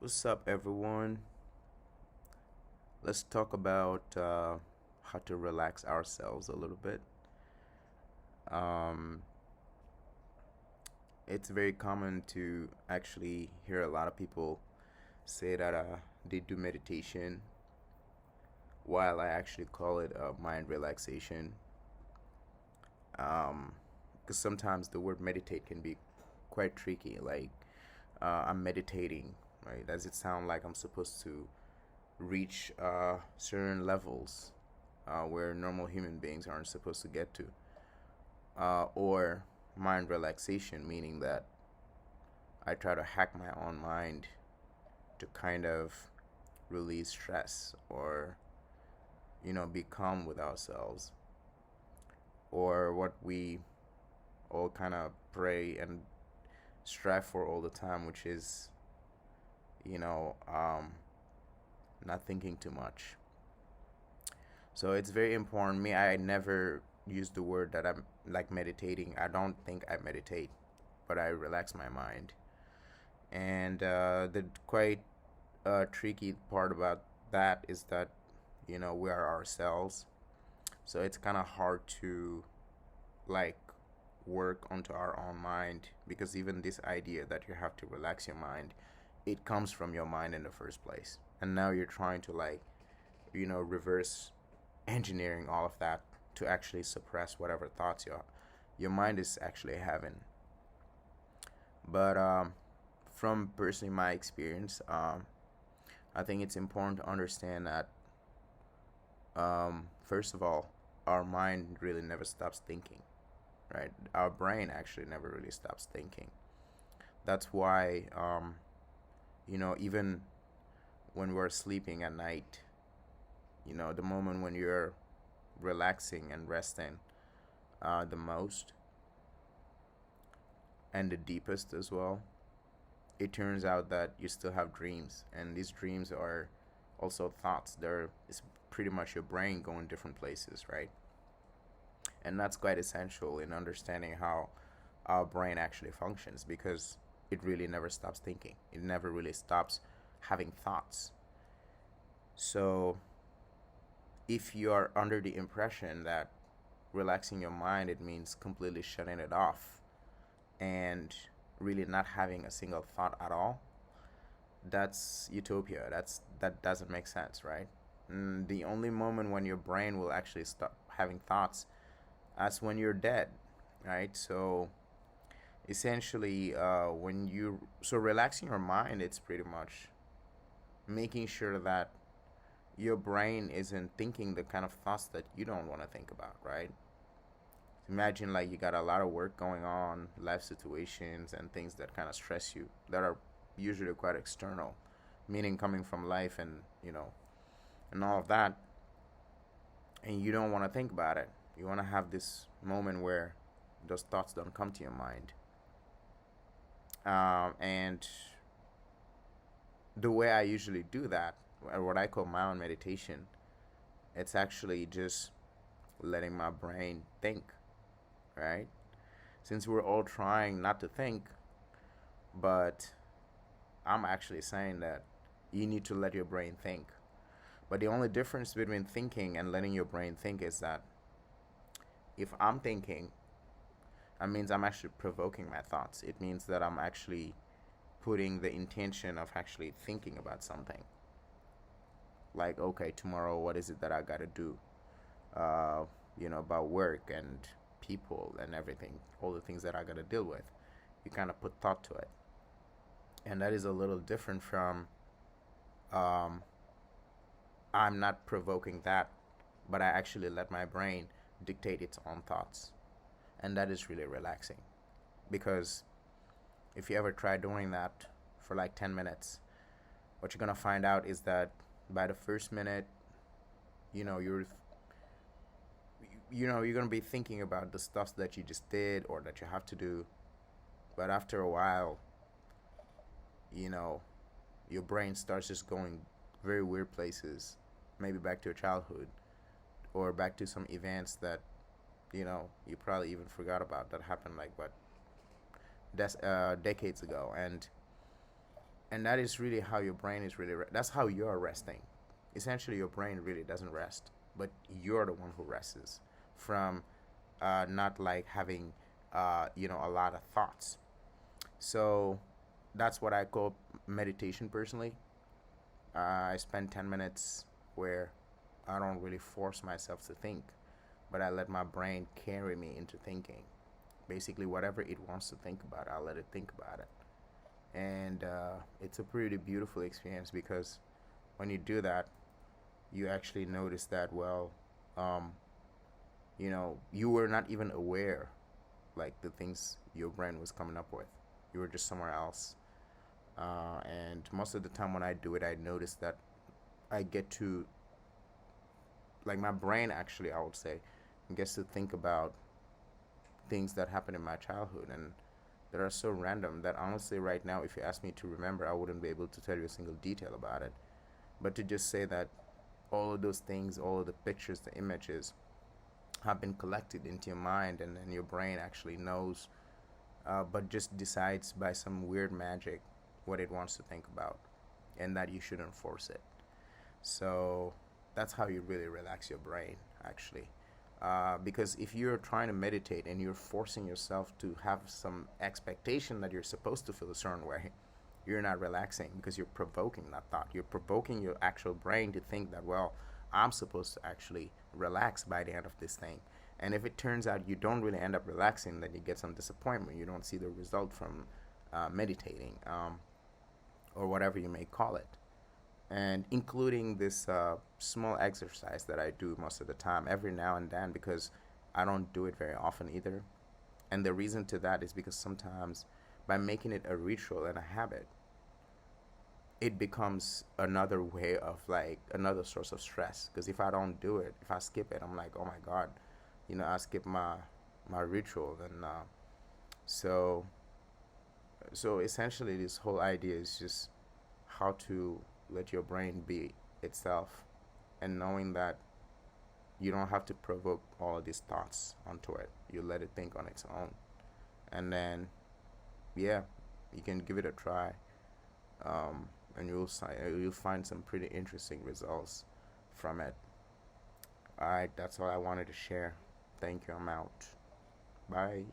What's up, everyone? Let's talk about how to relax ourselves a little bit. Um, it's very common to actually hear a lot of people say that they do meditation, while I actually call it mind relaxation. Um, because sometimes the word meditate can be quite tricky. Like, I'm meditating, right? Does it sound like I'm supposed to reach certain levels where normal human beings aren't supposed to get to, or mind relaxation, meaning that I try to hack my own mind to kind of release stress or be calm with ourselves, or what we all kind of pray and strive for all the time, which is you know um, not thinking too much. So it's very important. Me, I never use the word that I'm like meditating. I don't think I meditate, but I relax my mind. And the quite tricky part about that is that we are ourselves, so it's kind of hard to like work onto our own mind, because even this idea that you have to relax your mind, it comes from your mind in the first place, and now you're trying to like reverse engineering all of that to actually suppress whatever thoughts your mind is actually having. But from personally my experience, I think it's important to understand that first of all, our mind really never stops thinking, right? Our brain actually never really stops thinking. That's why even when we're sleeping at night, the moment when you're relaxing and resting the most and the deepest as well, it turns out that you still have dreams, and these dreams are also thoughts. It's pretty much your brain going different places, right? And that's quite essential in understanding how our brain actually functions, because it really never stops thinking. It never really stops having thoughts. So if you are under the impression that relaxing your mind it means completely shutting it off and really not having a single thought at all, that's utopia. That doesn't make sense, right? The only moment when your brain will actually stop having thoughts, that's when you're dead, right? So essentially, when you so relaxing your mind, it's pretty much making sure that your brain isn't thinking the kind of thoughts that you don't want to think about, right? Imagine like you got a lot of work going on, life situations and things that kind of stress you, that are usually quite external, meaning coming from life and and all of that, and you don't want to think about it. You want to have this moment where those thoughts don't come to your mind. And the way I usually do that, or what I call my own meditation, it's actually just letting my brain think, right? Since we're all trying not to think, but I'm actually saying that you need to let your brain think. But the only difference between thinking and letting your brain think is that if I'm thinking, that means I'm actually provoking my thoughts. It means that I'm actually putting the intention of actually thinking about something. Like, okay, tomorrow, what is it that I gotta do? About work and people and everything, all the things that I gotta deal with. You kind of put thought to it. And that is a little different from um, I'm not provoking that, but I actually let my brain dictate its own thoughts. And that is really relaxing. Because if you ever try doing that for like 10 minutes, what you're going to find out is that by the first minute, you know, you're you're going to be thinking about the stuff that you just did or that you have to do. But after a while, you know, your brain starts just going very weird places, maybe back to your childhood or back to some events that you probably even forgot about, that happened like what decades ago. And that is really how your brain is really that's how you're resting. Essentially your brain really doesn't rest, but you're the one who rests from not like having a lot of thoughts. So that's what I call meditation personally. I spend 10 minutes where I don't really force myself to think, but I let my brain carry me into thinking. Basically, whatever it wants to think about, I'll let it think about it. And it's a pretty beautiful experience because when you do that, you actually notice that, well, um, you were not even aware, like the things your brain was coming up with. You were just somewhere else. And most of the time when I do it, I notice that I get to, like, my brain actually, I would say, gets to think about things that happened in my childhood and that are so random that honestly, right now, if you ask me to remember, I wouldn't be able to tell you a single detail about it. But to just say that all of those things, all of the pictures, the images have been collected into your mind, and then your brain actually knows, but just decides by some weird magic what it wants to think about, and that you shouldn't force it. So that's how you really relax your brain, actually. Because if you're trying to meditate and you're forcing yourself to have some expectation that you're supposed to feel a certain way, you're not relaxing because you're provoking that thought. You're provoking your actual brain to think that, well, I'm supposed to actually relax by the end of this thing. And if it turns out you don't really end up relaxing, then you get some disappointment. You don't see the result from meditating, or whatever you may call it. And including this small exercise that I do most of the time, every now and then, because I don't do it very often either. And the reason to that is because sometimes by making it a ritual and a habit, it becomes another way of, like, another source of stress. Because if I don't do it, if I skip it, I'm like, oh my god, I skip my ritual. And so so essentially, this whole idea is just how to let your brain be itself, and knowing that you don't have to provoke all of these thoughts onto it. You let it think on its own, and then, yeah, you can give it a try, and you'll find some pretty interesting results from it. All right, that's all I wanted to share. Thank you. I'm out. Bye.